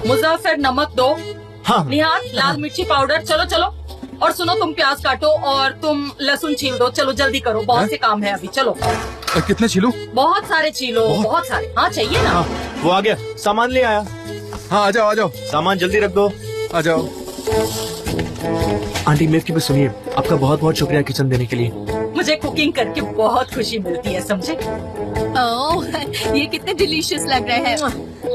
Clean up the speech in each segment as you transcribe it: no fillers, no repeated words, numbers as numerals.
मुजफ्फर नमक दो। हाँ। निहाल लाल मिर्ची पाउडर। चलो चलो। और सुनो, तुम प्याज काटो और तुम लहसुन छील दो। चलो जल्दी करो, बहुत से काम है अभी। चलो। कितने छीलूं? बहुत सारे छीलो, बहुत सारे। हाँ चाहिए ना। हाँ, वो आ गया, सामान ले आया। हाँ आ जाओ आ जाओ। सामान जल्दी रख दो। आ जाओ। आंटी मेरे की भी सुनिए, आपका बहुत बहुत शुक्रिया किचन देने के लिए। मुझे कुकिंग करके बहुत खुशी मिलती है, समझे? ओह, ये कितने डिलीशियस लग रहे हैं।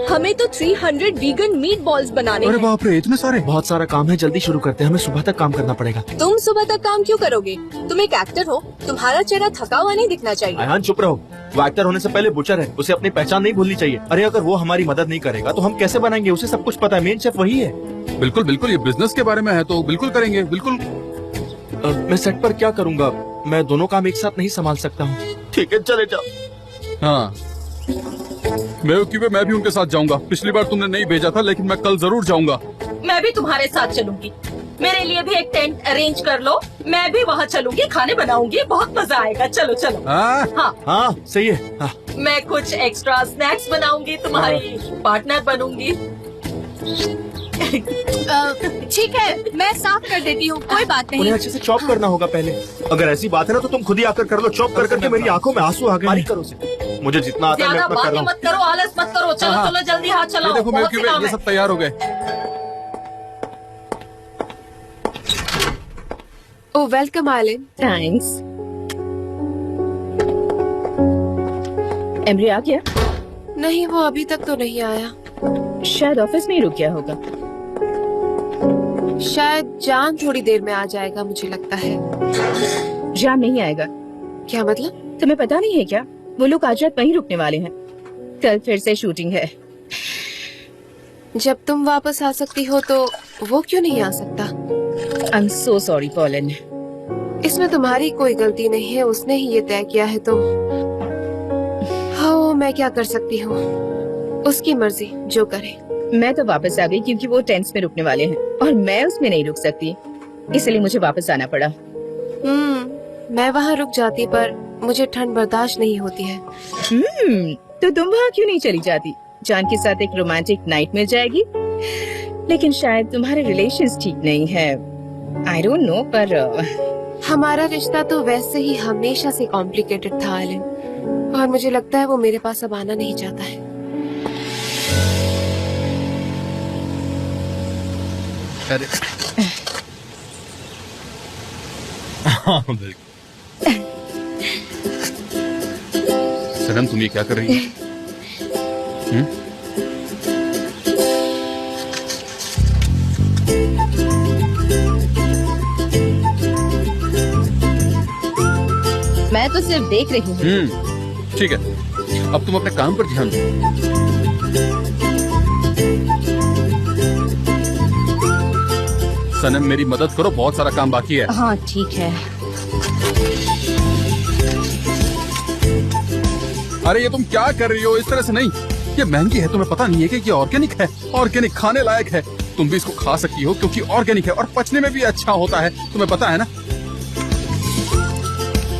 हमें तो 300 वीगन मीट बॉल्स बनाने अरे हैं। बाप रे, इतने सारे। बहुत सारा काम है, जल्दी शुरू करते हैं, हमें सुबह तक काम करना पड़ेगा। तुम सुबह तक काम क्यों करोगे? तुम एक एक्टर हो, तुम्हारा चेहरा थका हुआ नहीं दिखना चाहिए। अयान चुप रहो, वो एक्टर होने से पहले बुचर है, उसे अपनी पहचान नहीं भूलनी चाहिए। अरे अगर वो हमारी मदद नहीं करेगा तो हम कैसे बनाएंगे? उसे सब कुछ पता है, मेन शेफ वही है। बिल्कुल बिल्कुल, ये बिजनेस के बारे में है तो बिल्कुल करेंगे, बिल्कुल। मैं सेट पर क्या करूँगा? मैं दोनों काम एक साथ नहीं संभाल सकता हूँ। ठीक है चले जाओ। हाँ मैं भी उनके साथ जाऊंगा। पिछली बार तुमने नहीं भेजा था, लेकिन मैं कल जरूर जाऊंगा। मैं भी तुम्हारे साथ चलूंगी। मेरे लिए भी एक टेंट अरेंज कर लो, मैं भी वहाँ चलूंगी, खाने बनाऊंगी, बहुत मजा आएगा। चलो चलो। हाँ हाँ सही है। हाँ। मैं कुछ एक्स्ट्रा स्नैक्स बनाऊंगी, तुम्हारी पार्टनर बनूंगी। ठीक है, मैं साफ कर देती हूँ, कोई बात उन्हें नहीं। अच्छे से चॉप करना होगा पहले। अगर ऐसी बात है ना तो तुम खुद ही आकर कर लो। चॉप कर करके मेरी आंखों में आंसू आ गए। करो उसे। मुझे जितना आता है मैं ज्यादा उतना कर बातें रहा हूँ। मत करो, आलस मत करो। चलो हाँ। चलो जल्दी हाथ ये चलाओ, देखो बहुत से काम ये है। सब तैयार हो गए। ओह वेलकम आलिन। थैंक्स। एमरी आ गया? नहीं, वो अभी तक तो नहीं आया। शायद ऑफिस में ही रुक गया होगा। शायद जान थोड़ी देर में आ जाएगा, मुझे लगता है। जान नहीं आएगा। क्या मतलब? तुम्हें पता नहीं है क्या? वो लोग आज रात वहीं रुकने वाले हैं। कल फिर से शूटिंग है। जब तुम वापस आ सकती हो तो वो क्यों नहीं आ सकता? I am so sorry pollen. इसमें तुम्हारी कोई गलती नहीं है, उसने ही ये तय किया है तो हाँ, मैं क्या कर सकती हूँ? उसकी मर्जी, जो करे। मैं तो वापस आ गई क्योंकि वो टेंट्स में रुकने वाले हैं और मैं उसमें नहीं रुक सकती, इसलिए मुझे वापस आना पड़ा। मैं वहाँ रुक जाती पर मुझे ठंड बर्दाश्त नहीं होती है। तो तुम वहाँ क्यों नहीं चली जाती? जान के साथ एक रोमांटिक नाइट मिल जाएगी। लेकिन शायद तुम्हारे रिलेशंस ठीक नहीं है। आई डोंट नो, पर हमारा रिश्ता तो वैसे ही हमेशा से कॉम्प्लिकेटेड था आलिन, और मुझे लगता है वो मेरे पास अब आना नहीं चाहता है। अरे सनम, तुम ये क्या कर रही हो? मैं तो सिर्फ देख रही हूँ। ठीक है, अब तुम अपने काम पर ध्यान दो। सनम मेरी मदद करो, बहुत सारा काम बाकी है। हाँ ठीक है। अरे ये तुम क्या कर रही हो? इस तरह से नहीं, ये महंगी है, तुम्हें पता नहीं है कि ये ऑर्गेनिक है, ऑर्गेनिक खाने लायक है। तुम भी इसको खा सकती हो क्योंकि ऑर्गेनिक है और पचने में भी अच्छा होता है, तुम्हें पता है ना?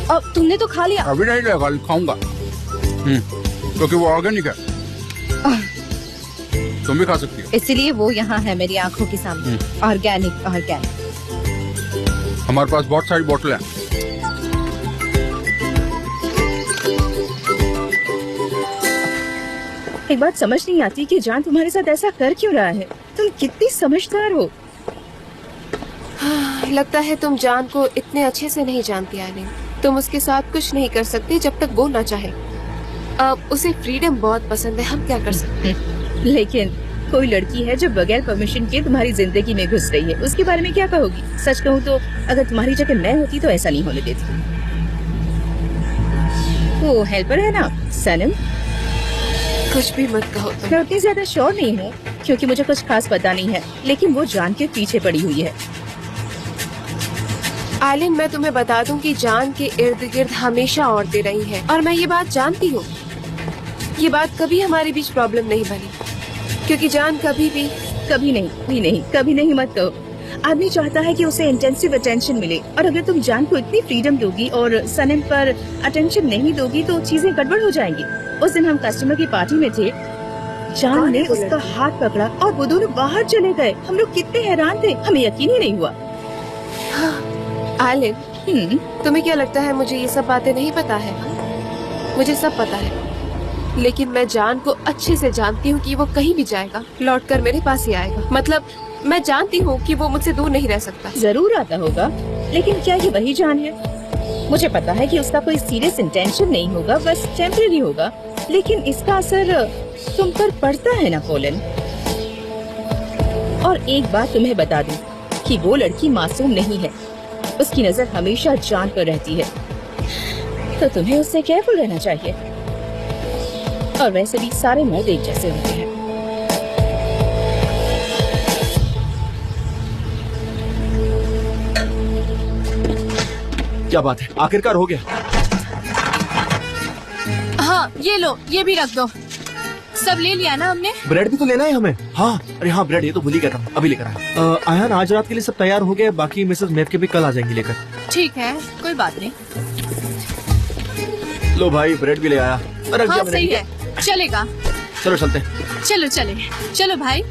अब तुमने तो खा लिया। अभी नहीं लेगा, खाऊंगा क्योंकि वो ऑर्गेनिक है। तुम भी खा सकती हो। इसलिए वो यहाँ है मेरी आंखों के सामने। Organic organic. हमारे पास बहुत सारी बोतल है। एक बात समझ नहीं आती कि जान तुम्हारे साथ ऐसा कर क्यों रहा है। तुम कितनी समझदार हो। लगता है तुम जान को इतने अच्छे से नहीं जानती आलिन। तुम उसके साथ कुछ नहीं कर सकती जब तक वो ना चाहे। अब उसे फ्रीडम बहुत पसंद है, हम क्या कर सकते हैं? लेकिन कोई लड़की है जो बगैर परमिशन के तुम्हारी जिंदगी में घुस रही है, उसके बारे में क्या कहोगी? सच कहूँ तो अगर तुम्हारी जगह मैं होती तो ऐसा नहीं होने देती। वो हेल्पर है ना सनम? कुछ भी मत कहो तुम। मैं उतनी ज्यादा श्योर नहीं हूँ क्योंकि मुझे कुछ खास पता नहीं है, लेकिन वो जान के पीछे पड़ी हुई है। आलिन, मैं तुम्हें बता दूं कि जान के इर्द गिर्द हमेशा औरतें रही हैं और मैं ये बात जानती हूँ। ये बात कभी हमारे बीच प्रॉब्लम नहीं बनी क्योंकि जान कभी नहीं मत कहो। आदमी चाहता है कि उसे इंटेंसिव अटेंशन मिले, और अगर तुम जान को इतनी फ्रीडम दोगी और सनम पर अटेंशन नहीं दोगी तो चीजें गड़बड़ हो जाएंगी। उस दिन हम कस्टमर की पार्टी में थे, जान ने उसका हाथ पकड़ा और वो दोनों बाहर चले गए। हम लोग कितने हैरान थे, हमें यकीन ही नहीं हुआ। आलिन, तुम्हें क्या लगता है मुझे ये सब बातें नहीं पता है? मुझे सब पता है, लेकिन मैं जान को अच्छे से जानती हूँ कि वो कहीं भी जाएगा लौटकर मेरे पास ही आएगा। मतलब मैं जानती हूँ कि वो मुझसे दूर नहीं रह सकता। जरूर आता होगा, लेकिन क्या ये वही जान है? मुझे पता है कि उसका कोई सीरियस इंटेंशन नहीं होगा, बस टेम्परेरी होगा, लेकिन इसका असर तुम पर पड़ता है ना पोलन। और एक बात तुम्हें बता दूं कि वो लड़की मासूम नहीं है, उसकी नजर हमेशा जान पर रहती है, तो तुम्हें उससे केयरफुल रहना चाहिए। और वैसे भी सारे मर्द एक जैसे होते हैं। क्या बात है, आखिरकार हो गया। हाँ ये लो, ये भी रख दो। सब ले लिया ना हमने? ब्रेड भी तो लेना है हमें। हाँ, अरे हाँ ब्रेड, ये तो भूल ही गया था, अभी लेकर आया। आयान, आज रात के लिए सब तैयार हो गया, बाकी मिसेस मेव के भी कल आ जाएंगी लेकर। ठीक है, कोई बात नहीं। लो भाई, ब्रेड भी ले आया। रख हाँ दिया मैंने। सही है, चलेगा। चलो चलते हैं। चलो चले, चलो भाई।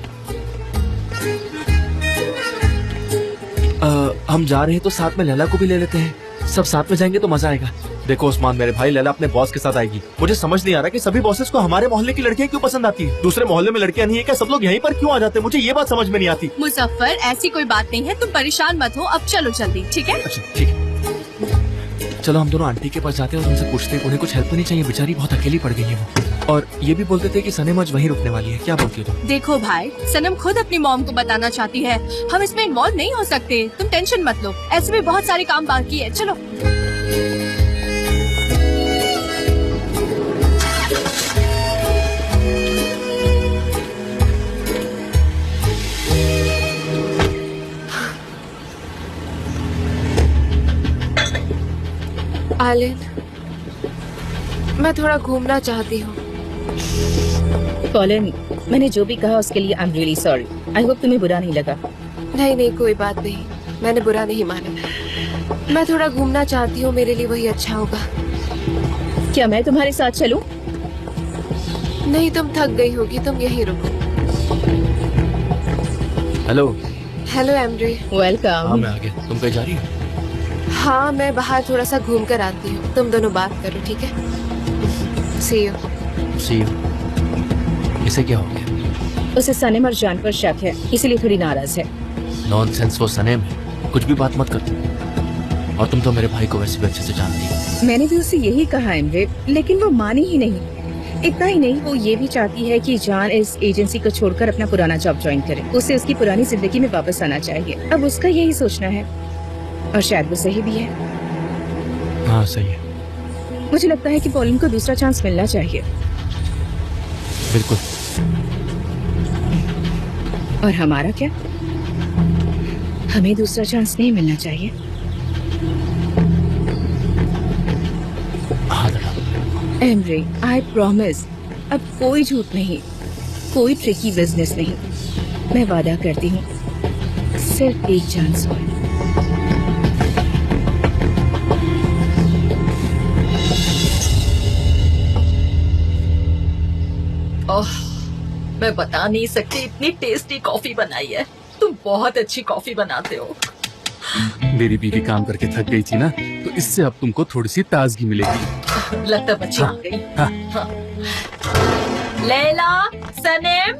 हम जा रहे हैं तो साथ में लैला को भी ले लेते हैं, सब साथ में जाएंगे तो मजा आएगा। देखो उस्मान मेरे भाई, लैला अपने बॉस के साथ आएगी। मुझे समझ नहीं आ रहा कि सभी बॉसेस को हमारे मोहल्ले की लड़कियां क्यों पसंद आती है, दूसरे मोहल्ले में लड़कियां नहीं है क्या? सब लोग यहीं पर क्यों आ जाते हैं? मुझे ये बात समझ में नहीं आती। मुजफ्फर, ऐसी कोई बात नहीं है, तुम परेशान मत हो। अब चलो जल्दी, ठीक है? अच्छा ठीक है, चलो हम दोनों आंटी के पास जाते हैं और उनसे पूछते हैं उन्हें कुछ हेल्प नहीं चाहिए, बेचारी बहुत अकेली पड़ गई है वो। और ये भी बोलते थे कि सनम आज वहीं रुकने वाली है, क्या बोलती हो तुम? देखो भाई, सनम खुद अपनी मॉम को बताना चाहती है, हम इसमें इन्वॉल्व नहीं हो सकते। तुम टेंशन मत लो, ऐसे भी बहुत सारे काम बाकी है। चलो। आलिन, मैं थोड़ा घूमना चाहती हूँ। पोलन, मैंने जो भी कहा उसके लिए I am really sorry. I hope तुम्हें बुरा नहीं लगा। नहीं, कोई बात नहीं, मैंने बुरा नहीं माना। मैं थोड़ा घूमना चाहती हूँ, मेरे लिए वही अच्छा होगा। क्या मैं तुम्हारे साथ चलूं? नहीं, तुम थक गई होगी, तुम यहीं रुको। हेलो। Hello emery. वेलकम। हाँ मैं आ गया, तुम कहीं जा रही हो? हाँ, मैं बाहर थोड़ा सा घूम कर आती हूँ, तुम दोनों बात करो, ठीक है? See you. See you. इसे क्या हो गया? उसे सनम और जान पर शक है, इसीलिए थोड़ी नाराज है। नॉनसेंस, वो सनम है, कुछ भी बात मत कर। और तुम तो मेरे भाई को वैसे भी अच्छे से जानती हो। मैंने भी उसे यही कहा इमरे, लेकिन वो मानी ही नहीं। इतना ही नहीं, वो ये भी चाहती है कि जान इस एजेंसी को छोड़कर अपना पुराना जॉब ज्वाइन करे। उसे उसकी पुरानी जिंदगी में वापस आना चाहिए। अब उसका यही सोचना है, और शायद वो सही भी है। हाँ सही है। मुझे लगता है कि पोलन को दूसरा चांस मिलना चाहिए। बिल्कुल। और हमारा क्या? हमें दूसरा चांस नहीं मिलना चाहिए। हाँ दादा। एमरे, आई प्रॉमिस, अब कोई झूठ नहीं, कोई ट्रिकी बिजनेस नहीं। मैं वादा करती हूँ, सिर्फ एक चांस और। ओह, मैं बता नहीं सकती, इतनी टेस्टी कॉफी बनाई है। तुम बहुत अच्छी कॉफी बनाते हो। मेरी बीवी काम करके थक गई थी ना, तो इससे अब तुमको थोड़ी सी ताजगी मिलेगी। लगता बच्ची आ गई। हाँ। हाँ। लैला, सनम,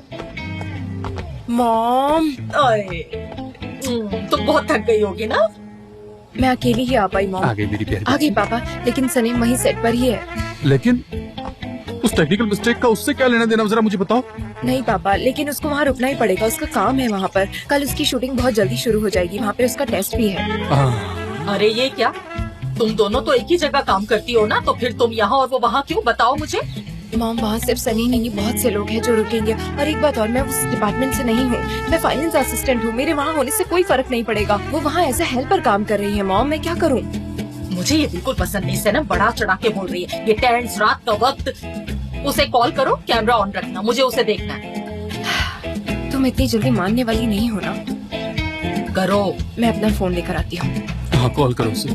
मॉम, तुम बहुत थक गई होगी ना? मैं अकेली ही आ पाई। मॉम आ गई मेरी प्यारी आ गई बच्ची। पापा, लेकिन सनीम वहीं सेट पर ही है। लेकिन उस टेक्निकल मिस्टेक का उससे क्या लेना देना, जरा मुझे बताओ। नहीं पापा, लेकिन उसको वहाँ रुकना ही पड़ेगा, उसका काम है वहाँ पर। कल उसकी शूटिंग बहुत जल्दी शुरू हो जाएगी, वहाँ पे उसका टेस्ट भी है। अरे ये क्या, तुम दोनों तो एक ही जगह काम करती हो ना, तो फिर तुम यहाँ और वो वहाँ क्यों, बताओ मुझे। मॉम, वहाँ सिर्फ सनी नहीं, बहुत से लोग हैं जो रुकेंगे। और एक बात और, मैं उस डिपार्टमेंट से नहीं हूँ, मैं फाइनेंस असिस्टेंट हूँ। मेरे वहाँ होने से कोई फर्क नहीं पड़ेगा। वो वहाँ एज ए हेल्पर काम कर रही है। मॉम, मैं क्या करूँ? मुझे ये बिल्कुल पसंद नहीं। सनम बड़ा चढ़ा के बोल रही है, ये टेंस रात का वक्त। उसे कॉल करो, कैमरा ऑन रखना, मुझे उसे देखना है। तुम इतनी जल्दी मानने वाली नहीं हो ना? करो। मैं अपना फोन लेकर आती हूँ। हाँ कॉल करो उसे।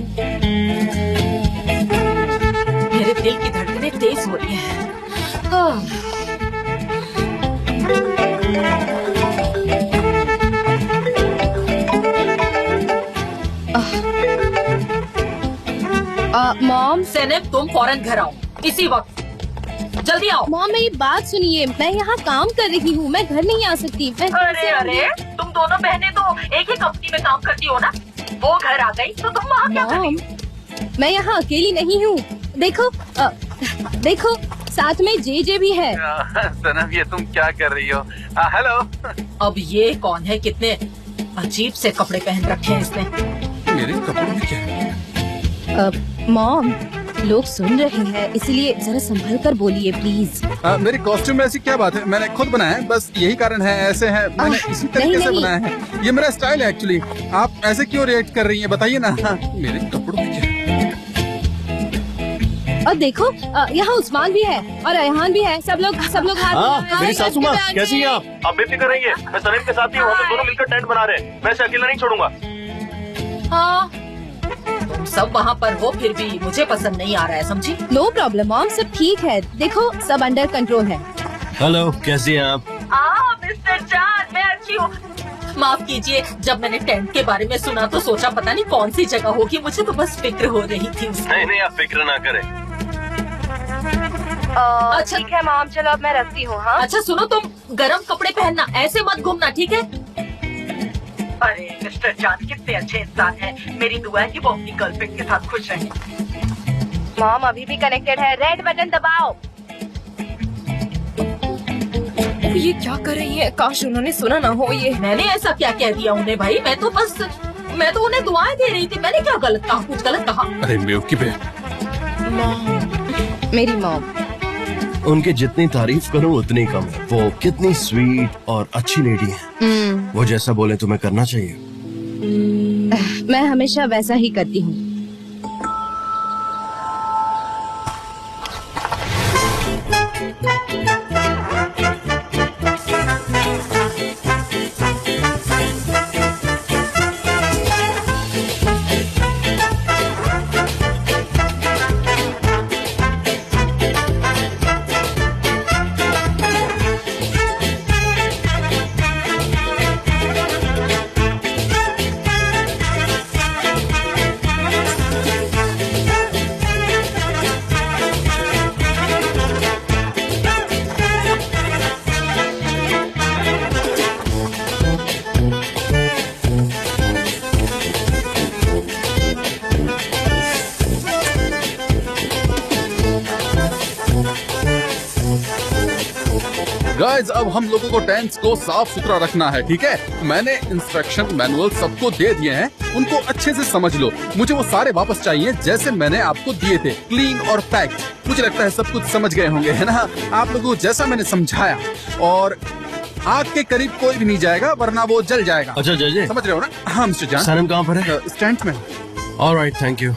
मेरे दिल की धड़कनें तेज हो रही हैं। मॉम सैनब तुम फौरन घर आओ इसी वक्त, जल्दी आओ। मॉम मेरी बात सुनिए, मैं यहाँ काम कर रही हूँ, मैं घर नहीं आ सकती। मैं अरे अरे तुम दोनों बहनें तो एक ही कंपनी में काम करती हो ना, वो घर आ गई तो तुम वहाँ क्या कर रही मॉम हो? मैं यहाँ अकेली नहीं हूँ। देखो देखो साथ में जे भी है। सनम ये तुम क्या कर रही हो? हेलो। अब ये कौन है? कितने अजीब से कपड़े पहन रखे हैं इसने। मेरे कपड़ों में क्या है? मॉम लोग सुन रहे हैं, इसलिए जरा संभल कर बोलिए प्लीज। मेरी कॉस्ट्यूम में ऐसी क्या बात है? मैंने खुद बनाया है, बस यही कारण है ऐसे है। मैंने इसी तरीके से नहीं। बनाया है, ये मेरा स्टाइल है एक्चुअली। आप ऐसे क्यों रिएक्ट कर रही हैं बताइए ना। मेरे कपड़ों में क्या है? और देखो यहाँ उस्मान भी है और रेहान भी है। सब लोग हाथ हाँ, मेरी सासू माँ कैसी हैं आप बेफिक्र रहिए, मैं सलीम के साथ ही हूँ, हम दोनों मिलकर टेंट बना रहे हैं, मैं इसे अकेला नहीं छोड़ूंगा। हाँ तुम सब वहाँ पर हो फिर भी मुझे पसंद नहीं आ रहा है, समझी? नो प्रॉब्लम मॉम, सब ठीक है। देखो सब अंडर कंट्रोल है। हेलो कैसी हैं आप? मिस्टर जान मैं अच्छी हूँ। माफ कीजिए, जब मैंने टेंट के बारे में सुना तो सोचा पता नहीं कौन सी जगह होगी, मुझे तो बस फिक्र हो रही थी उसकी। नहीं आप फिक्र ना करें। अच्छा ठीक है मॉम, चलो अब मैं रखती हूँ। हाँ अच्छा सुनो, तुम गरम कपड़े पहनना, ऐसे मत घूमना, ठीक है? अरे मिस्टर जान कितने अच्छे इंसान हैं, मेरी दुआ है कि वो अपनी गर्लफ्रेंड के साथ खुश रहें। मॉम अभी भी कनेक्टेड है, रेड बटन दबाओ। ये क्या कर रही है? काश उन्होंने सुना ना हो ये। मैंने ऐसा क्या कह दिया उन्हें भाई? मैं तो उन्हें दुआएं दे रही थी, मैंने क्या गलत कहा? कुछ गलत कहा? अरे बेवकूफ बहन। मेरी मॉम उनकी जितनी तारीफ करूं उतनी कम है। वो कितनी स्वीट और अच्छी लेडी है। वो जैसा बोले तुम्हें करना चाहिए। मैं हमेशा वैसा ही करती हूँ। गाइस अब हम लोगों को टेंट्स को साफ सुथरा रखना है, ठीक है? मैंने इंस्ट्रक्शन मैनुअल सबको दे दिए हैं, उनको अच्छे से समझ लो। मुझे वो सारे वापस चाहिए जैसे मैंने आपको दिए थे, क्लीन और पैक्ड। मुझे लगता है सब कुछ समझ गए होंगे, है ना? आप लोगों को जैसा मैंने समझाया। और आग के करीब कोई भी नहीं जाएगा वरना वो जल जाएगा। अच्छा जय समझ रहे हो ना? हाँ मिस्टर जान। सनम कहाँ पर है? स्टैंड में। Alright thank you.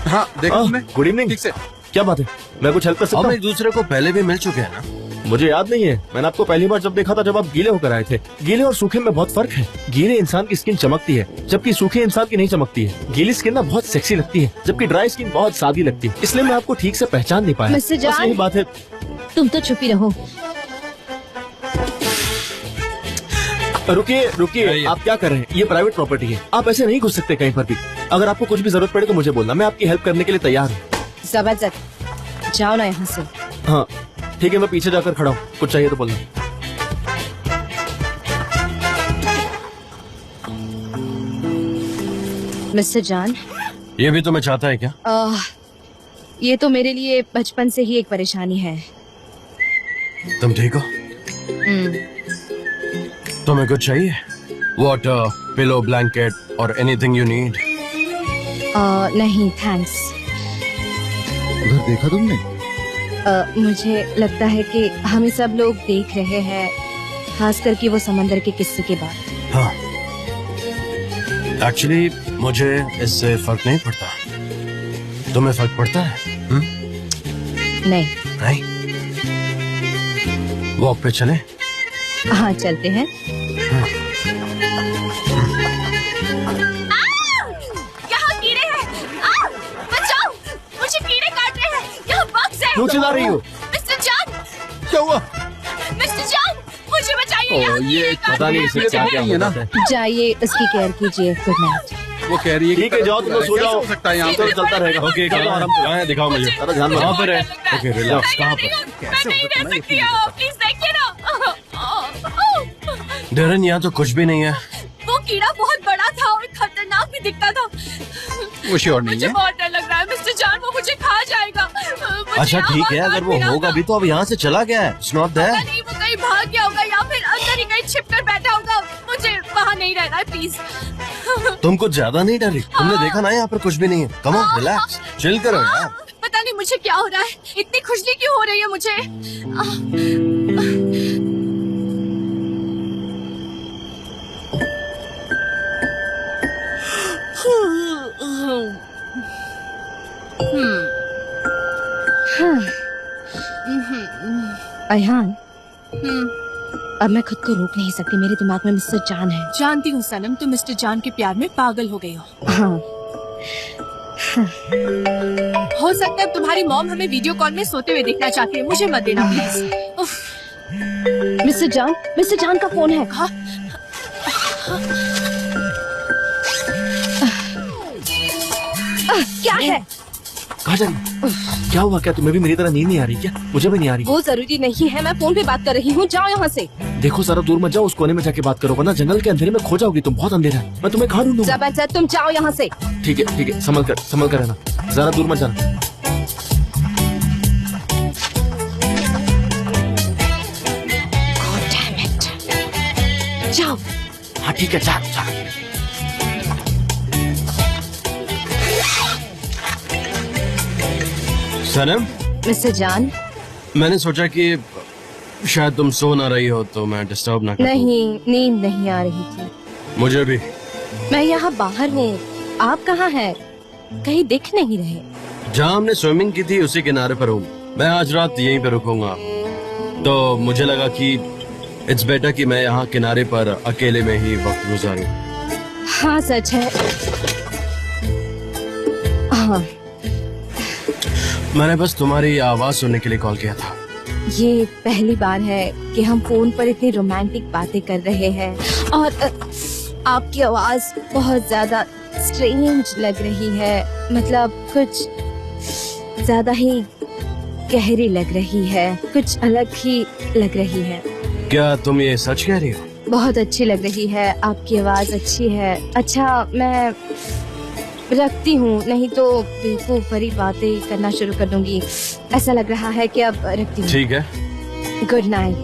हाँ देखा तुमने? Good evening. ठीक से। क्या बात है, मैं कुछ हेल्प कर सकता हम हूँ? एक दूसरे को पहले भी मिल चुके हैं ना? मुझे याद नहीं है, मैंने आपको पहली बार जब देखा था जब आप गीले होकर आए थे। गीले और सूखे में बहुत फर्क है। गीले इंसान की स्किन चमकती है जबकि सूखे इंसान की नहीं चमकती है। गीली स्किन ना बहुत सेक्सी लगती है जबकि ड्राई स्किन बहुत सादी लगती है, इसलिए मैं आपको ठीक से पहचान नहीं पाया। मिस्टर बस जान। यही बात है। तुम तो चुप ही रहो। रुकिए रुकिए, आप क्या कर रहे हैं? ये प्राइवेट प्रॉपर्टी है, आप ऐसे नहीं घुस सकते कहीं पर भी। अगर आपको कुछ भी जरूरत पड़े तो मुझे बोलना, मैं आपकी हेल्प करने के लिए तैयार हूँ। जबरदस्त, जाओ ना यहाँ से। हाँ ठीक है, मैं पीछे जाकर खड़ा हूँ, कुछ चाहिए तो बोलना। मिस्टर जान, ये भी तुम्हें चाहता है क्या? ये तो मेरे लिए बचपन से ही एक परेशानी है। तुम ठीक हो? तुम्हें कुछ चाहिए? वाटर, पिलो, ब्लैंकेट और एनीथिंग यू नीड? नहीं थैंक्स। उधर देखा तुमने? मुझे लगता है कि हमें सब लोग देख रहे हैं, खास करके वो समंदर के किस्से के बाद। हाँ एक्चुअली मुझे इससे फर्क नहीं पड़ता। तुम्हें फर्क पड़ता है? नहीं। नहीं? वॉक पे चले? हाँ चलते हैं। यहाँ कीड़े हैं। बचाओ, मुझे कीड़े काट रहे हैं। यहाँ बग्स हैं। क्यों चिल्ला रही हो? मिस्टर जान, क्या हुआ? मिस्टर जान, मुझे बचाइए। ओ, यहाँ ये एक पता नहीं इसे क्या क्या है ना। होता है। जाइए, उसकी केयर कीजिए। Good night. वो कह रही है कि ठीक है, जाओ, तुम लोग सो जाओ। कैसे हो सकता है यहाँ तो चलता रहेगा। ओके, कहाँ कहाँ है? दिखाओ मुझे। अरे ध्यान कहाँ रखो। पर है? Okay, relax. कहाँ पर? मैं नहीं रह सकती हूँ, प्लीज देखिए ना। डरन, यहाँ तो कुछ भी नहीं है। वो कीड़ा बहुत बड़ा था और खतरनाक भी दिखता था। वो श्योर नहीं मुझे है। बहुत डर लग रहा है मिस्टर जान, वो मुझे खा जाएगा। मुझे अच्छा यहाँ ठीक है, बहुत अगर वो डर होगा लगा। भी तो अब यहाँ से चला गया है। इट्स नॉट पता देयर। नहीं वो कहीं भाग गया होगा या फिर अंदर ही कहीं छिप कर बैठा होगा। मुझे वहाँ नहीं रहना है, प्लीज। तुम कुछ ज्यादा नहीं डर रही? तुमने देखा ना यहाँ पर कुछ भी नहीं है। कम ऑन, रिलैक्स, चिल करो यार। पता नहीं मुझे क्या हो रहा है, इतनी खुजली क्यों हो रही है मुझे। अयान, अब मैं खुद को रोक नहीं सकती। मेरे दिमाग में मिस्टर जान है। जानती हूँ सनम, तुम मिस्टर जान के प्यार में पागल हो गई हो। हाँ, हो सकता है तुम्हारी मॉम हमें वीडियो कॉल में सोते हुए देखना चाहती है। मुझे मत देना प्लीज। उफ, मिस्टर जान का फोन है। हाँ? क्या है? कहाँ जा रही? क्या हुआ? क्या तुम्हें भी मेरी तरह नींद नहीं आ रही क्या? मुझे भी नहीं आ रही। वो जरूरी नहीं है, मैं फोन पे बात कर रही हूँ। जाओ यहाँ से। देखो जरा दूर मत जाओ, उस कोने में जाके बात करो, वरना जंगल के अंधेरे में खो जाओगी तुम। बहुत अंधेरा है, मैं तुम्हें कहाँ ढूंढूंगा? जबरदस्त, तुम जाओ यहाँ से। ठीक है, संभल कर रहना। जरा दूर मत जाना। God damn it. जाओ। हाँ ठीक है, जा। सनम, मिस्टर जान, मैंने सोचा कि शायद तुम सो ना रही हो तो मैं डिस्टर्ब ना करूं। नहीं, नींद नहीं आ रही थी। मुझे भी। मैं यहाँ बाहर हूँ। आप कहाँ हैं? कहीं दिख नहीं रहे। जहाँ हमने स्विमिंग की थी उसी किनारे पर हूँ। मैं आज रात यहीं पे रुकूंगा, तो मुझे लगा कि इट्स बेटर कि मैं यहाँ किनारे पर अकेले में ही वक्त गुजारूं। हाँ, सच है। हाँ, मैंने बस तुम्हारी आवाज सुनने के लिए कॉल किया था। ये पहली बार है कि हम फोन पर इतनी रोमांटिक बातें कर रहे हैं और आपकी आवाज बहुत ज्यादा स्ट्रेंज लग रही है। मतलब कुछ ज्यादा ही गहरी लग रही है, कुछ अलग ही लग रही है। क्या तुम ये सच कह रही हो? बहुत अच्छी लग रही है, आपकी आवाज अच्छी है। अच्छा, मैं रखती हूँ, नहीं तो बिल्कुल बड़ी बातें करना शुरू कर दूंगी। ऐसा लग रहा है कि अब रखती हूँ। ठीक है। Good night.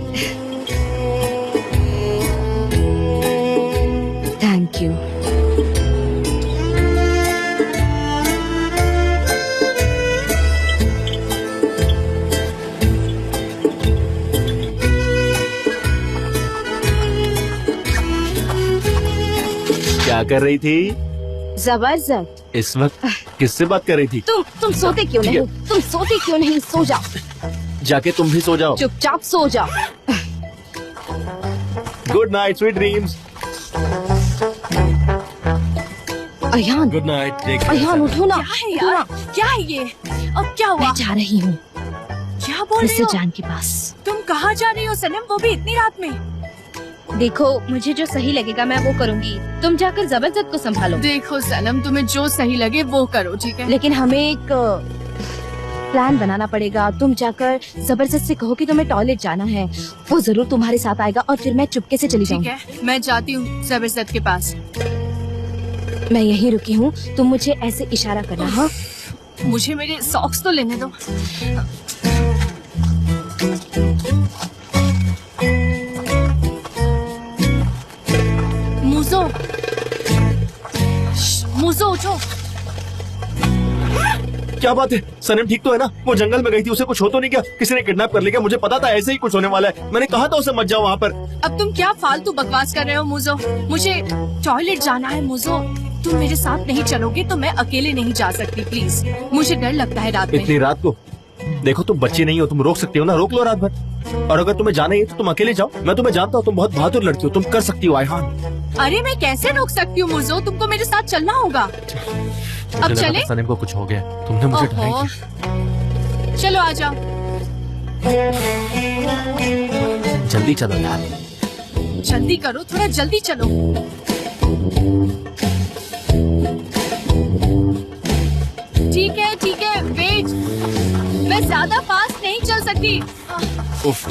Thank you. क्या कर रही थी जबरदस्त। इस वक्त? किससे बात कर रही थी? तुम सोते क्यों ठीक नहीं? है। तुम सोते क्यों नहीं? सो जाओ, जाके तुम भी सो जाओ। चुपचाप सो जाओ। Good night, sweet dreams. Ayaan, good night, take Ayaan उठो ना। क्या है यार? क्या है ये? अब क्या हुआ? मैं जा रही हूँ क्या बोल रही मिस्टर हो? जान के पास। तुम कहाँ जा रही हो सनम, वो भी इतनी रात में? देखो, मुझे जो सही लगेगा मैं वो करूँगी। तुम जाकर जबरदस्त को संभालो। देखो सनम, तुम्हें जो सही लगे वो करो, ठीक है? लेकिन हमें एक प्लान बनाना पड़ेगा। तुम जाकर जबरदस्त से कहो कि तुम्हें टॉयलेट जाना है। वो जरूर तुम्हारे साथ आएगा और फिर मैं चुपके से चली ठीक जाऊंगी। है, मैं जाती हूँ जबरदस्त के पास। मैं यहीं रुकी हूँ, तुम मुझे ऐसे इशारा करना। हाँ, मुझे मेरे सॉक्स तो लेने दो। मुझो, मुझो उठो। क्या बात है? सनम ठीक तो है ना? वो जंगल में गई थी, उसे कुछ हो तो नहीं क्या? किसी ने किडनैप कर लिया क्या? मुझे पता था ऐसे ही कुछ होने वाला है। मैंने कहा था उसे मत जाओ वहाँ पर। अब तुम क्या फालतू बकवास कर रहे हो मुझो? मुझे टॉयलेट जाना है मुझो। तुम मेरे साथ नहीं चलोगे तो मैं अकेले नहीं जा सकती, प्लीज। मुझे डर लगता है रात में। इतनी रात को? देखो तुम बच्ची नहीं हो, तुम रोक सकती हो ना, रोक लो रात भर। और अगर तुम्हें जाना ही है तो तुम अकेले जाओ। मैं तुम्हें जानता हूँ, तुम बहुत बहादुर लड़की हो, तुम कर सकती हो आयहान। अरे मैं कैसे रोक सकती हूँ मुझो? तुमको मेरे साथ चलना होगा। अब मुझे लगा चले? था सनम को कुछ हो गया, तुमने मुझे ओहो। डराई थी। चलो आ जाओ। जल्दी चलो यार। जल्दी करो, थोड़ा जल्दी चलो। ठीक है, वेट। मैं ज्यादा फास्ट नहीं चल सकती। उफ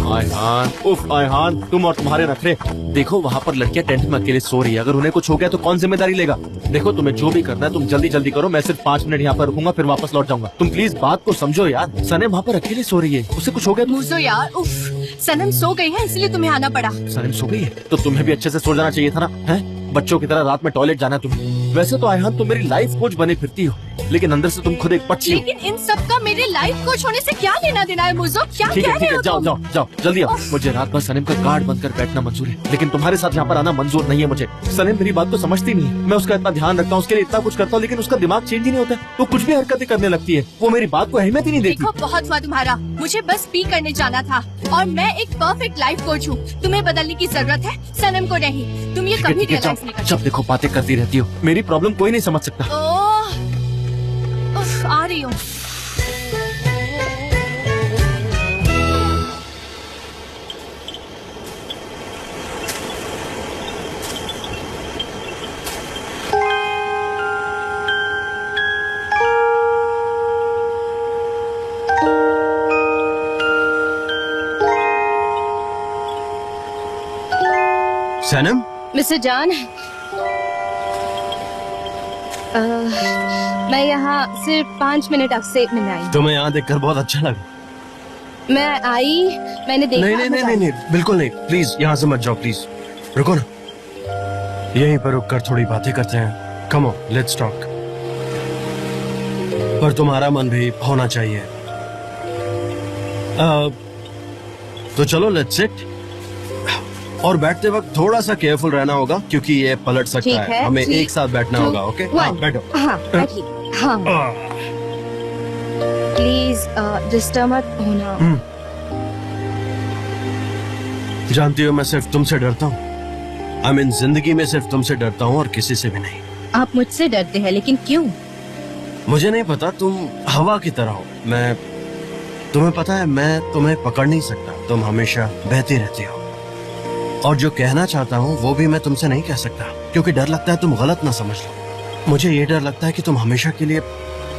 आयहान, तुम और तुम्हारे नखरे। देखो वहाँ पर लड़कियाँ टेंट में अकेले सो रही है, अगर उन्हें कुछ हो गया तो कौन जिम्मेदारी लेगा? देखो तुम्हें जो भी करना है तुम जल्दी जल्दी करो, मैं सिर्फ 5 मिनट यहाँ पर रुकूंगा, फिर वापस लौट जाऊंगा। तुम प्लीज बात को समझो यार, सनम वहाँ पर अकेले सो रही है, उसे कुछ हो गया तो? मुझो यार, उफ, सनम सो गई है इसलिए तुम्हें आना पड़ा। सनम सो गई है तो तुम्हें भी अच्छे से सो जाना चाहिए था ना, है? बच्चों की तरह रात में टॉयलेट जाना तुम्हें। वैसे तो आयहान तुम मेरी लाइफ कोच बने फिरती हो, लेकिन अंदर से तुम खुद एक पक्षी हो। लेकिन इन सब का मेरे लाइफ कोच होने से क्या लेना देना है मुझो? क्या ठीक कह है, रहे हो जाओ तुम? जाओ जाओ जल्दी आओ। मुझे रात भर सलीम का गार्ड बनकर बैठना मंजूर है, लेकिन तुम्हारे साथ यहाँ पर आना मंजूर नहीं है मुझे। सलीम मेरी बात को समझती नहीं है, मैं उसका इतना ध्यान रखता हूँ, उसके लिए इतना कुछ करता हूँ, लेकिन उसका दिमाग चेंज ही नहीं होता। वो कुछ भी हरकतें करने लगती है, वो मेरी बात को अहमियत ही नहीं देती। देखो बहुत हुआ तुम्हारा, मुझे बस पी करने जाना था और मैं एक परफेक्ट लाइफ कोच हूँ। तुम्हें बदलने की जरूरत है, सनम को नहीं। तुम ये ठीक है, कभी ठीक है, रियलाइज नहीं जाओ। करते। जब देखो बातें करती रहती हो, मेरी प्रॉब्लम कोई नहीं समझ सकता। ओह, उफ, आ रही हूँ। सनम, मिस्टर जान, मैं यहाँ सिर्फ 5 मिनट आपसे मिलने आई। तुम्हें यहाँ देखकर बहुत अच्छा लगा। मैं आई, मैंने देखा। नहीं, बिल्कुल नहीं। प्लीज यहाँ से मत जाओ, प्लीज रुको ना, यहीं पर रुककर थोड़ी बातें करते हैं। Come on, let's talk. पर तुम्हारा मन भी होना चाहिए। तो चलो लेट्स सिट। और बैठते वक्त थोड़ा सा केयरफुल रहना होगा क्योंकि ये पलट सकता है। हमें एक साथ बैठना होगा। ओके, बैठो। हाँ, बैठिए। हाँ, प्लीज डिस्टर्ब मत होना। जानती हो मैं सिर्फ तुमसे डरता हूँ। आई मीन जिंदगी में सिर्फ तुमसे डरता हूँ और किसी से भी नहीं। आप मुझसे डरते हैं, लेकिन क्यों? मुझे नहीं पता, तुम हवा की तरह हो। तुम्हें पता है मैं तुम्हें पकड़ नहीं सकता, तुम हमेशा बहती रहती हो। और जो कहना चाहता हूँ वो भी मैं तुमसे नहीं कह सकता क्योंकि डर लगता है तुम गलत ना समझ लो। मुझे ये डर लगता है कि तुम हमेशा के लिए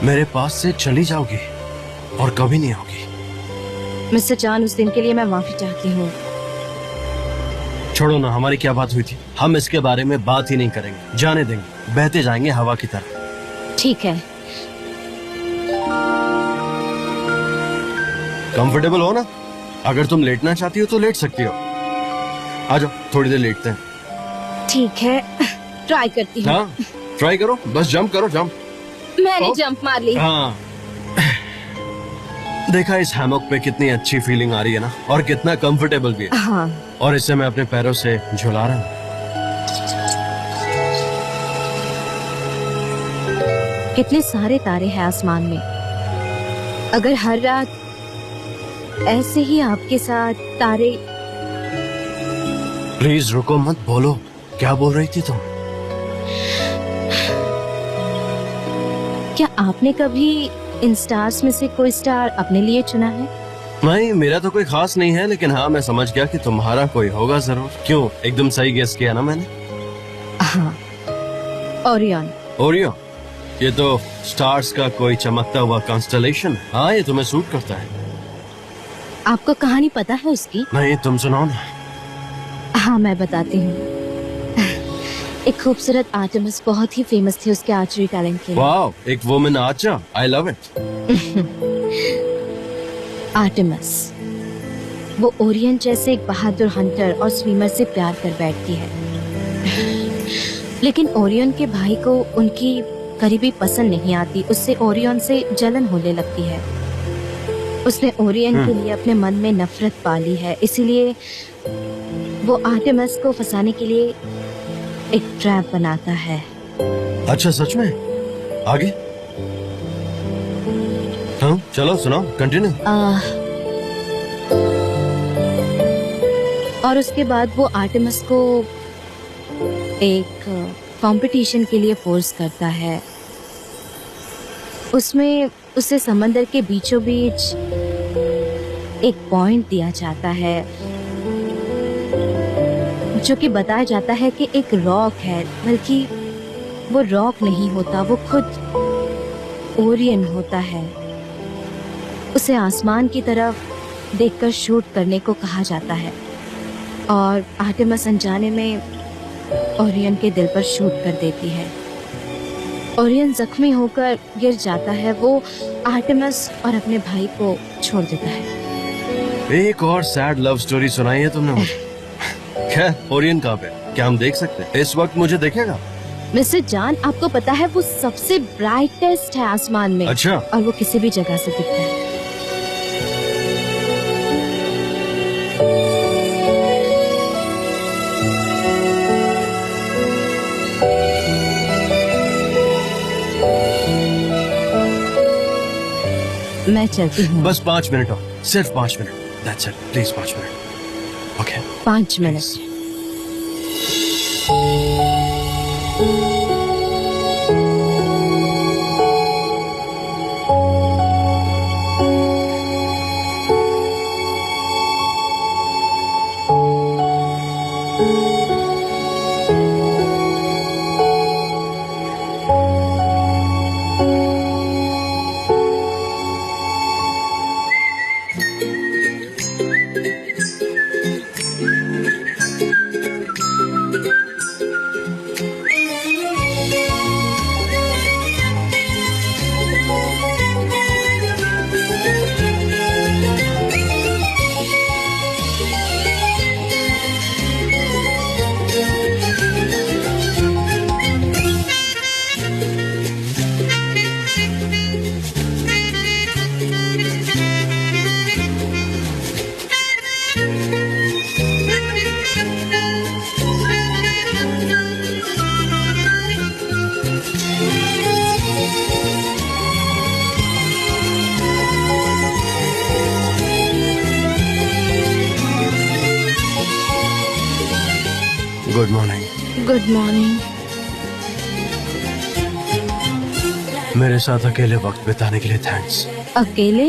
मेरे पास से चली जाओगी और कभी नहीं आओगी। मिस्टर जान, उस दिन के लिए मैं माफी चाहती हूँ। छोड़ो ना, हमारी क्या बात हुई थी? हम इसके बारे में बात ही नहीं करेंगे, जाने देंगे, बहते जाएंगे हवा की तरह। ठीक है। कंफर्टेबल हो ना? अगर तुम लेटना चाहती हो तो लेट सकती हो। आ जाओ, थोड़ी देर लेटते हैं। ठीक है, ट्राई करती हूँ। हाँ, ट्राई करो, बस जंप करो, जंप। मैंने जंप मार ली। हाँ, देखा इस हैमॉक पे कितनी अच्छी फीलिंग आ रही है ना, और कितना कंफर्टेबल भी है। हाँ, और इसे मैं अपने पैरों से झुला रहा हूँ। कितने सारे तारे हैं आसमान में। अगर हर रात ऐसे ही आपके साथ तारे। प्लीज रुको मत, बोलो क्या बोल रही थी तुम? क्या आपने कभी इन स्टार्स में से कोई स्टार अपने लिए चुना है? नहीं, मेरा तो कोई खास नहीं है, लेकिन हाँ मैं समझ गया कि तुम्हारा कोई होगा जरूर। क्यों, एकदम सही गेस किया ना मैंने? हाँ, ओरियन। ओरियो, ये तो स्टार्स का कोई चमकता हुआ कॉन्स्टेलेशन है। हाँ, ये तुम्हें सूट करता है। आपको कहानी पता है उसकी? नहीं, तुम सुनाओ ना। हाँ, मैं बताती हूँ। एक खूबसूरत आर्टेमिस बहुत ही फेमस थी उसके आर्चरी टैलेंट के लिए। वाओ, एक women Archer, I love it. Artemis, वो ओरियन जैसे एक बहादुर हंटर और स्विमर से प्यार कर बैठती है। लेकिन ओरियन के भाई को उनकी करीबी पसंद नहीं आती, उससे ओरियन से जलन होने लगती है। उसने ओरियन के लिए अपने मन में नफरत पाली है, इसीलिए वो आर्टेमिस को फंसाने के लिए एक ट्रैप बनाता है। अच्छा, सच में? आगे? हाँ, चलो सुनाओ, कंटिन्यू। और उसके बाद वो आर्टेमिस को एक कंपटीशन के लिए फोर्स करता है। उसमें उसे समंदर के बीचों बीच एक पॉइंट दिया जाता है जो कि बताया जाता है कि एक रॉक है, बल्कि वो रॉक नहीं होता, वो खुद ओरियन होता है। उसे आसमान की तरफ देखकर शूट करने को कहा जाता है और आर्टेमिस अनजाने में ओरियन के दिल पर शूट कर देती है। ओरियन जख्मी होकर गिर जाता है, वो आर्टेमिस और अपने भाई को छोड़ देता है। एक और सैड लव स्टोरी सुनाई है तुमने मुझे। खैर, ओरियन कहाँ पे? क्या हम देख सकते हैं? इस वक्त मुझे देखेगा? मिस्टर जान, आपको पता है वो सबसे ब्राइटेस्ट है आसमान में। अच्छा। और वो किसी भी जगह से दिखता है। मैं चलती हूँ। बस 5 मिनट और, सिर्फ 5 minute. That's it. Please 5 minute. Okay. 5 minute. Good morning. Good morning. मेरे साथ अकेले वक्त बिताने के लिए थैंक्स। अकेले?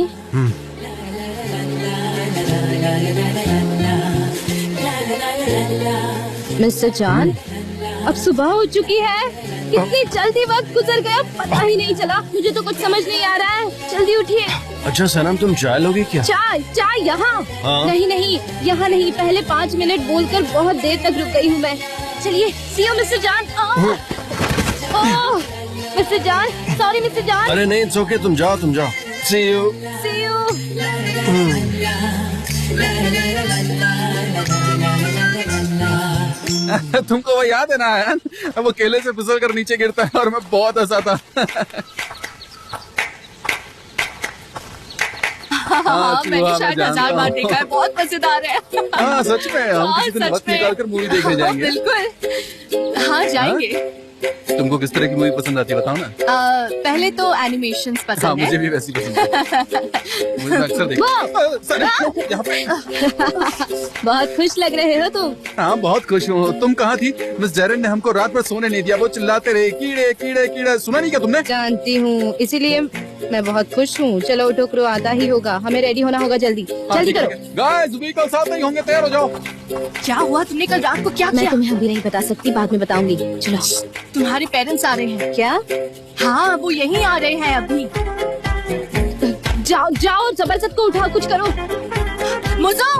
मिस्टर जान, अब सुबह हो चुकी है। कितनी जल्दी वक्त गुजर गया, पता ही नहीं चला। मुझे तो कुछ समझ नहीं आ रहा है। जल्दी उठिए। अच्छा सनम, तुम चाय लोगी क्या? चाय? चाय यहाँ? हाँ। नहीं नहीं, यहाँ नहीं। पहले 5 मिनट बोलकर बहुत देर तक रुक गई हूँ मैं। चलिए, सी यू मिस्टर जान। ओह मिस्टर जान, सॉरी मिस्टर जान। अरे नहीं, इट्स ओके, तुम जाओ तुम जाओ। See you. See you. तुमको वो याद है ना आयन? वो केले से फिसल कर नीचे गिरता है और मैं बहुत हंसा था। हाँ, मैंने चूहा, शायद मैं 1000 जानता बार हूँ। देखा है। बहुत मजेदार है। हाँ सच में, हम हाँ, किसी दिन सच वक्त में। निकाल कर मूवी देखने जाएंगे। बिल्कुल। हाँ, जाएंगे। तुमको किस तरह की मूवी पसंद आती है बताओ ना। पहले तो एनिमेशंस हाँ, पसंद मुझे है। भी वैसी पसंद है। मुझे अक्सर देखता यहाँ पे। बहुत खुश लग रहे हो तुम। हाँ बहुत खुश हूँ। तुम कहाँ थी? मिस जेरन ने हमको रात भर सोने नहीं दिया। वो चिल्लाते रहे, कीड़े कीड़े कीड़े। सुना नहीं क्या तुमने? जानती हूँ, इसीलिए मैं बहुत खुश हूँ। चलो उठो, क्रू आता ही होगा। हमें रेडी होना होगा। जल्दी जल्दी करो। गाइस, व्हीकल साथ नहीं होंगे, तैयार हो जाओ। क्या हुआ? तुमने कल रात को क्या मैं किया? तुम्हें अभी नहीं बता सकती, बाद में बताऊंगी। चलो। तुम्हारे पेरेंट्स आ रहे हैं। क्या? हाँ, वो यहीं आ रहे हैं अभी। जाओ जाओ, जबरदस्त को उठाओ, कुछ करो। मुझो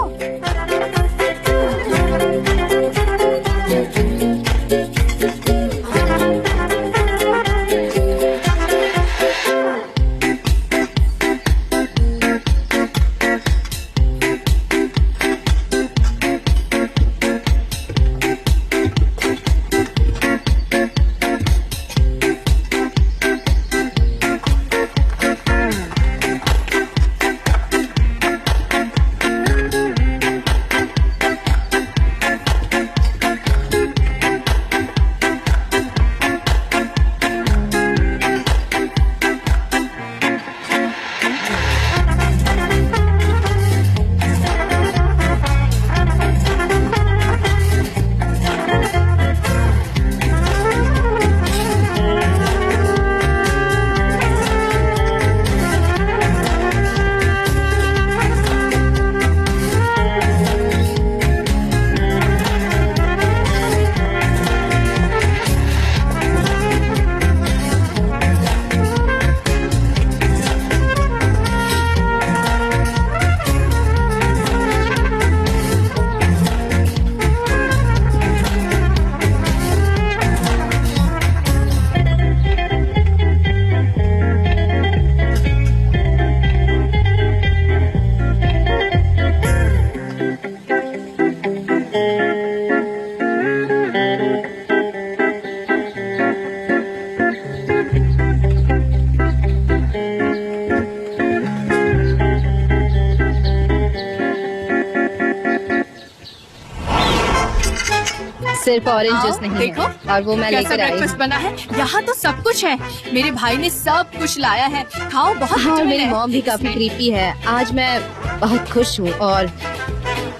सिर्फ ऑरेंज आओ, जूस नहीं देखो, है, और वो मैं कैसा लेकर आई ब्रेकफास्ट बना है। यहाँ तो सब कुछ है, मेरे भाई ने सब कुछ लाया है। खाओ, बहुत हाँ, vitamin मेरी है मॉम भी काफी इसमें। क्रीपी है। आज मैं बहुत खुश हूँ और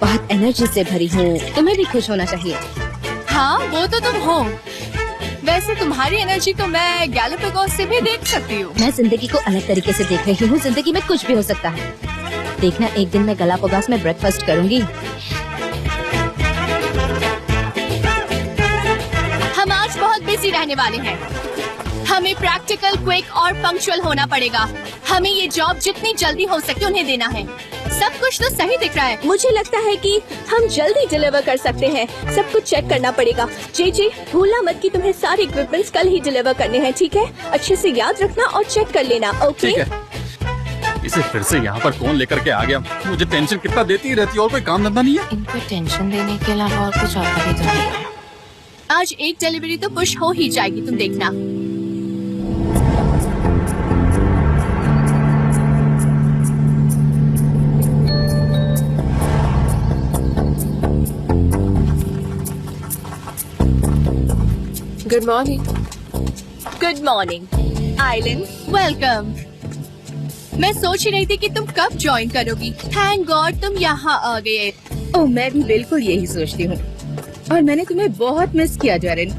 बहुत एनर्जी से भरी हूँ। तुम्हें भी खुश होना चाहिए। हाँ, वो तो तुम हो। वैसे तुम्हारी एनर्जी तो मैं गैलापागोस से भी देख सकती हूँ। मैं जिंदगी को अलग तरीके से देख रही हूँ। जिंदगी में कुछ भी हो सकता है। देखना, एक दिन मैं गैलापागोस में ब्रेकफास्ट करूंगी। हम आज बहुत बिजी रहने वाले हैं। हमें प्रैक्टिकल, क्विक और पंक्चुअल होना पड़ेगा। हमें ये जॉब जितनी जल्दी हो सके उन्हें देना है। सब कुछ तो सही दिख रहा है। मुझे लगता है कि हम जल्दी डिलीवर कर सकते हैं। सब कुछ चेक करना पड़ेगा। जी भूलना मत कि तुम्हें सारे इक्विपमेंट्स कल ही डिलीवर करने हैं, ठीक है? अच्छे से याद रखना और चेक कर लेना, ओके? ठीक है। इसे फिर से यहाँ पर कौन लेकर के आ गया? मुझे टेंशन कितना देती ही रहती है, और कोई काम धंधा नहीं है। इनको टेंशन देने के अलावा और कुछ आता भी तो नहीं है। आज एक डिलीवरी तो पुश हो ही जाएगी, तुम देखना। Good morning. Good morning Aileen, welcome. मैं सोच ही रही थी कि तुम कब ज्वाइन करोगी। थैंक गॉड तुम यहाँ आ गए। ओह, मैं भी बिल्कुल यही सोचती हूँ। और मैंने तुम्हें बहुत मिस किया जारिन।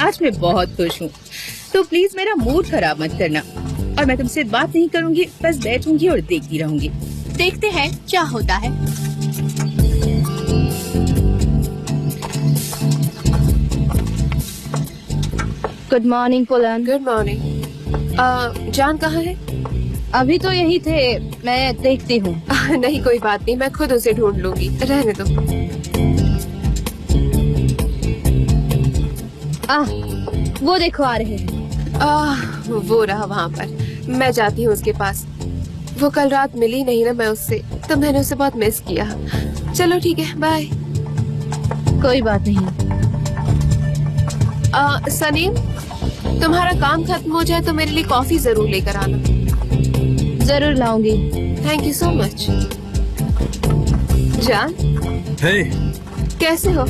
आज मैं बहुत खुश हूँ, तो प्लीज मेरा मूड खराब मत करना। और मैं तुमसे बात नहीं करूँगी, बस बैठूंगी और देखती रहूंगी। देखते हैं क्या होता है। Good morning Pulan. Good morning. जान कहाँ है? अभी तो यही थे, मैं देखती हूँ। नहीं, कोई बात नहीं, मैं खुद उसे ढूंढ लूंगी, रहने दो। वो देखो आ रहे हैं। वो रहा वहाँ पर। मैं जाती हूँ उसके पास। वो कल रात मिली नहीं ना मैं उससे, तो मैंने उसे बहुत मिस किया। चलो ठीक है, बाय। कोई बात नहीं। सनीम, तुम्हारा काम खत्म हो जाए तो मेरे लिए कॉफी जरूर लेकर आना। जरूर लाऊंगी। Thank you so much. जान, हे, कैसे हो?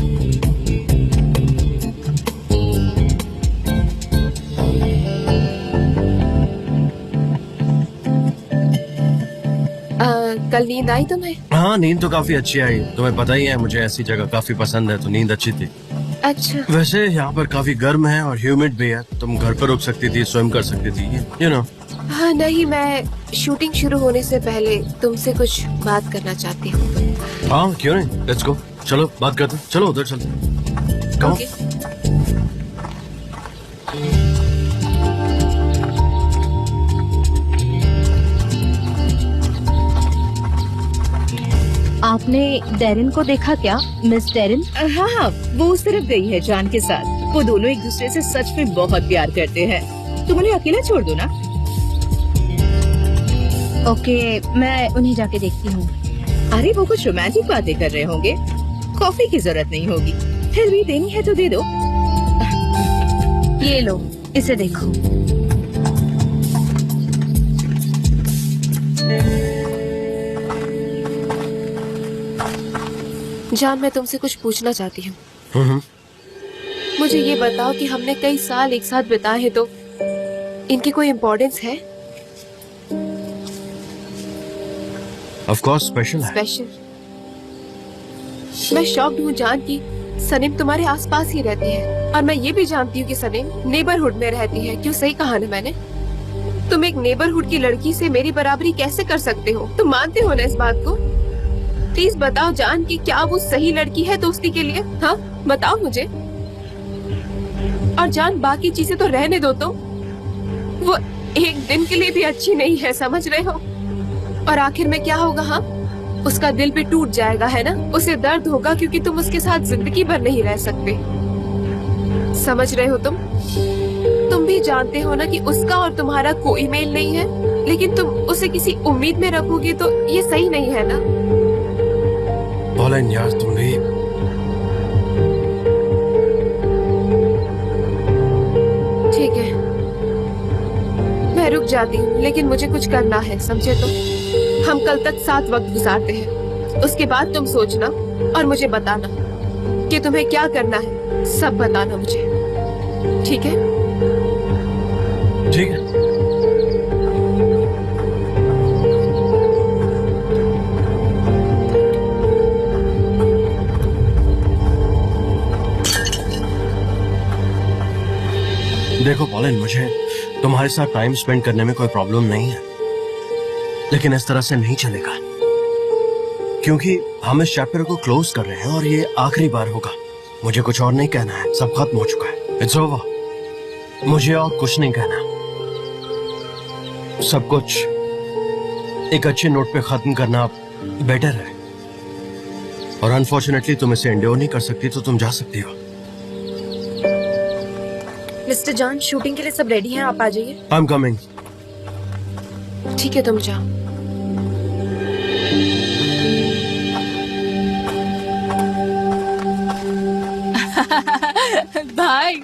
कल नींद आई तुम्हें? हाँ, नींद तो काफी अच्छी आई। तुम्हें पता ही है मुझे ऐसी जगह काफी पसंद है, तो नींद अच्छी थी। अच्छा। वैसे यहाँ पर काफी गर्म है और ह्यूमिड भी है। तुम घर पर रुक सकती थी, स्विम कर सकती थी, यू नो। हाँ नहीं, मैं शूटिंग शुरू होने से पहले तुमसे कुछ बात करना चाहती हूँ। हाँ, क्यों नहीं, लेट्स गो। चलो बात करते हैं। चलो उधर चलते हैं। Come on. ओके। आपने डेरिन को देखा क्या, मिस डेरिन? हाँ हाँ, वो उस तरफ गई है जान के साथ। वो दोनों एक दूसरे से सच में बहुत प्यार करते हैं। तुम उन्हें अकेला छोड़ दो ना। ओके, मैं उन्हें जाके देखती हूँ। अरे वो कुछ रोमांटिक बातें कर रहे होंगे। कॉफी की जरूरत नहीं होगी, फिर भी देनी है तो दे दो। ये लो, इसे देखो। जान, मैं तुमसे कुछ पूछना चाहती हूँ। मुझे ये बताओ कि हमने कई साल एक साथ बिताए हैं, तो इनकी कोई इम्पोर्टेंस है? ऑफ कोर्स स्पेशल है। स्पेशल? मैं शॉक्ड हूँ जान की सनीम तुम्हारे आसपास ही रहती है, और मैं ये भी जानती हूँ कि सनीम नेबरहुड में रहती है। क्यों, सही कहा ना मैंने? तुम एक नेबरहुड की लड़की से मेरी बराबरी कैसे कर सकते हो? तुम मानते हो ना इस बात को? प्लीज बताओ जान कि क्या वो सही लड़की है दोस्ती के लिए? हाँ बताओ मुझे। और जान, बाकी चीजें तो रहने दो, तो वो एक दिन के लिए भी अच्छी नहीं है, समझ रहे हो? और आखिर में क्या होगा? हाँ, उसका दिल भी टूट जाएगा, है ना? उसे दर्द होगा क्योंकि तुम उसके साथ जिंदगी भर नहीं रह सकते। समझ रहे हो तुम? तुम भी जानते हो ना कि उसका और तुम्हारा कोई मेल नहीं है, लेकिन तुम उसे किसी उम्मीद में रखोगे तो ये सही नहीं है ना? बोलन यार, तुम भी। ठीक है, मैं रुक जाती हूँ, लेकिन मुझे कुछ करना है, समझे? तो हम कल तक साथ वक्त गुजारते हैं। उसके बाद तुम सोचना और मुझे बताना कि तुम्हें क्या करना है। सब बताना मुझे, ठीक है? ठीक है। देखो पॉलिन, मुझे तुम्हारे साथ टाइम स्पेंड करने में कोई प्रॉब्लम नहीं है, लेकिन इस तरह से नहीं चलेगा, क्योंकि हम इस चैप्टर को क्लोज कर रहे हैं और ये आखिरी बार होगा। मुझे कुछ और नहीं कहना है, सब खत्म हो चुका है। It's over. मुझे और कुछ नहीं कहना, सब कुछ एक अच्छे नोट पे खत्म करना बेटर है। और अनफॉर्चुनेटली तुम इसे एंड्योर नहीं कर सकती, तो तुम जा सकती हो। मिस्टर जॉन, शूटिंग के लिए सब रेडी हैं, आप आ जाइए। I am coming. ठीक है, तुम जाओ। भाई,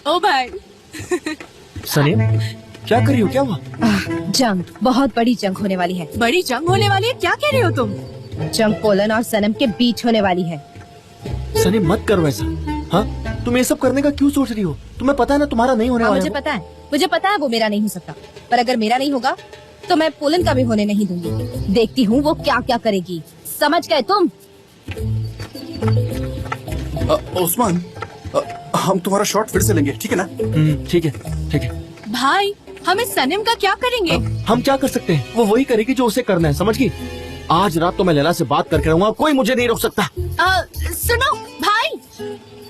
ओ भाई। सनी, क्या कर रही हो? क्या हुआ? जंग, बहुत बड़ी जंग होने वाली है। बड़ी जंग होने वाली है? क्या कह रहे हो तुम? जंग पोलन और सनम के बीच होने वाली है। सनी, मत करो ऐसा। हाँ, तुम ये सब करने का क्यों सोच रही हो? तुम्हें पता है ना तुम्हारा नहीं होने वाला मुझे पता है, मुझे पता है वो मेरा नहीं हो सकता, पर अगर मेरा नहीं होगा तो मैं पोलन का भी होने नहीं दूंगी। देखती हूँ वो क्या क्या करेगी, समझ गए तुम? उस्मान, हम तुम्हारा शॉट फिर से लेंगे, ठीक है ना? ठीक है, ठीक है। भाई, हम इस सनम का क्या करेंगे? हम क्या कर सकते हैं? वो वही करेगी जो उसे करना है, समझ गई? आज रात तो मैं लैला से बात करके रहूंगा, कोई मुझे नहीं रोक सकता। सुनो भाई,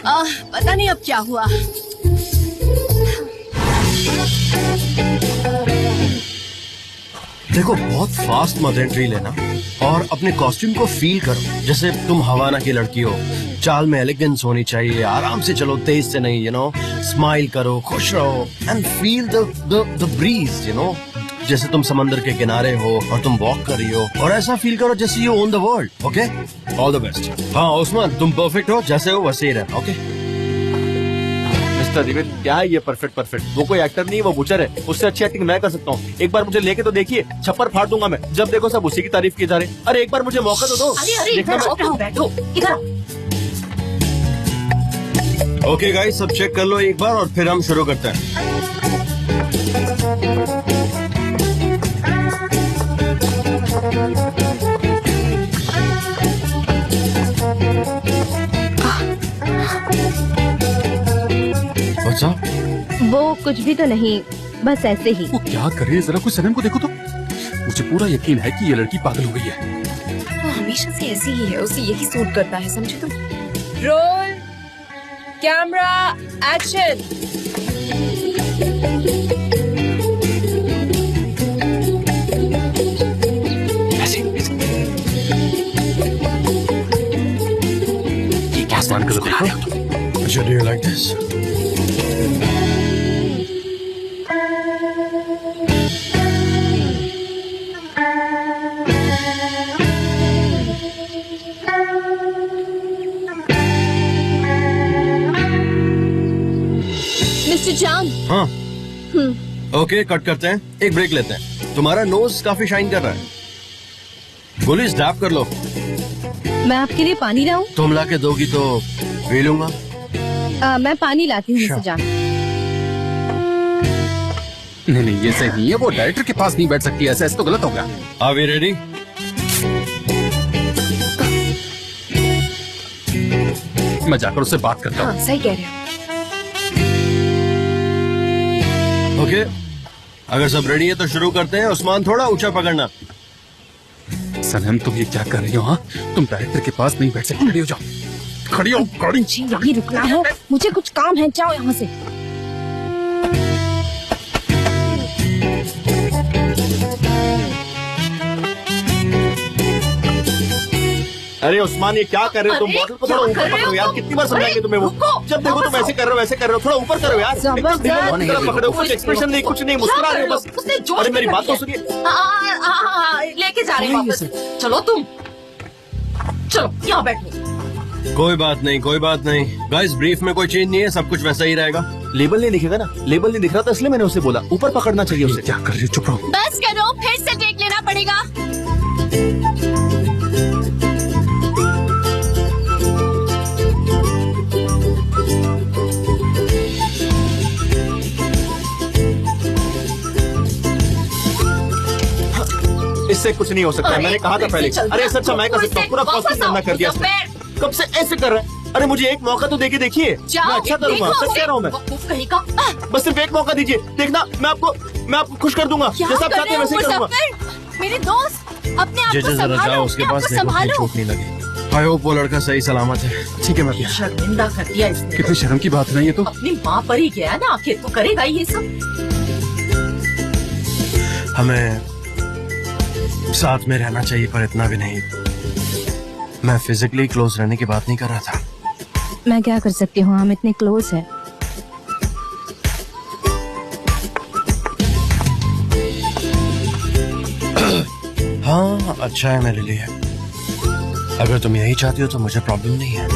पता नहीं अब क्या हुआ। देखो, बहुत फास्ट मत एंट्री लेना और अपने कॉस्ट्यूम को फील करो जैसे तुम हवाना की लड़की हो। चाल में एलिगेंस होनी चाहिए, आराम से चलो, तेज से नहीं, स्माइल करो, खुश रहो एंड फील द ब्रीज, जैसे तुम समंदर के किनारे हो और तुम वॉक कर रही हो, और ऐसा फील करो जैसे you own the world. Okay, all the best. हाँ उस्मान, तुम परफेक्ट हो, जैसे हो वैसे ही रहना। ओके मिस्टर दिवेद, क्या है ये परफेक्ट? वो कोई एक्टर नहीं, वो बुचर है। उससे अच्छी एक्टिंग मैं कर सकता हूँ। एक बार मुझे लेके तो देखिए, छप्पर फाड़ दूंगा मैं। जब देखो सब उसी की तारीफ की जा रहे। अरे एक बार मुझे मौका तो दो। बैठो इधर। ओके गाइस, सब चेक कर लो एक बार और फिर हम शुरू करते हैं। What's up? वो कुछ भी तो नहीं, बस ऐसे ही। वो क्या करे, जरा कुछ सनम को देखो तो। मुझे पूरा यकीन है कि ये लड़की पागल हो गई है। वो हमेशा से ऐसी ही है, उसे यही सूट करता है, समझे तुम? Roll camera action. ये क्या आसमान को देखो। Do you like this? Mister जान। हाँ। ओके, कट करते हैं, एक ब्रेक लेते हैं। तुम्हारा नोज काफी शाइन कर रहा है। पुलिस डैप कर लो। मैं आपके लिए पानी लाऊं? तुम ला के दोगी तो पी लूंगा। मैं पानी लाती हूँ मिस्टर जान। नहीं, ये सही नहीं है। वो डायरेक्टर के पास नहीं बैठ सकती, ऐसा तो गलत होगा। Are we ready? मैं जाकर उससे बात करता हूँ। हाँ, सही कह रहे हो। ओके, अगर सब रेडी है तो शुरू करते हैं। उस्मान, थोड़ा ऊंचा पकड़ना। सनम, तुम ये क्या कर रही हो? हाँ, तुम डायरेक्टर के पास नहीं बैठ सकती। खड़ी हो जाओ, खड़ी हो। मुझे यहीं रुकना है, मुझे कुछ काम है, जाओ यहाँ से। अरे उस्मान, ये क्या कर रहे हो तुम? बॉटल को थोड़ा ऊपर पकड़ो यार, कितनी बार समझाएंगे तुम्हें? वो जब देखो तुम ऐसे कर रहे हो, वैसे कर रहे हो। थोड़ा ऊपर करो यार। पकड़ो, कुछ एक्सप्रेशन नहीं, कुछ नहीं, मुस्कुरा रहे हो बस। अरे मेरी बात तो सुनिए। लेके जा रहे हैं वापस। चलो तुम, चलो यहाँ बैठो। कोई बात नहीं, कोई बात नहीं। गाइस, ब्रीफ में कोई चेंज नहीं है, सब कुछ वैसा ही रहेगा। लेबल नहीं दिखेगा ना? लेबल नहीं दिख रहा था, इसलिए मैंने उसे बोला ऊपर पकड़ना चाहिए उसे। क्या कर रही हो? चुप रहो। बस करो, फिर से टेक लेना पड़ेगा। इससे कुछ नहीं हो सकता है, मैंने कहा था पहले। अरे सच मैं कर सकता हूँ, पूरा हॉस्पिटल मना कर दिया इसने। कब से ऐसे कर रहा है? अरे मुझे एक मौका तो देके देखिए, मैं अच्छा करूँगा, सच कह रहा हूँ मैं। कहीं का बस सिर्फ एक मौका दीजिए, देखना मैं आपको खुश कर दूंगा, जैसा आप चाहते हैं वैसे ही करूँगा। मेरे दोस्त अपने आप जे को जरा संभालो, जाओ, उसके अपने आप पास को देखो कहीं संभालो। चोट नहीं लगी। आई होप वो लड़का सही सलामत है। ठीक है मैं भी। शर्मिंदा कर दिया इसने। कितनी शर्म की बात है ना ये तो। अपनी माँ पर ही गया ना, आखिर तो करेगा ही ये सब। हमें साथ में रहना चाहिए, पर इतना भी नहीं। मैं फिजिकली क्लोज रहने की बात नहीं कर रहा था। मैं क्या कर सकती हूँ, हम इतने क्लोज हैं। हाँ अच्छा है मेरे लिए। अगर तुम यही चाहती हो तो मुझे प्रॉब्लम नहीं है।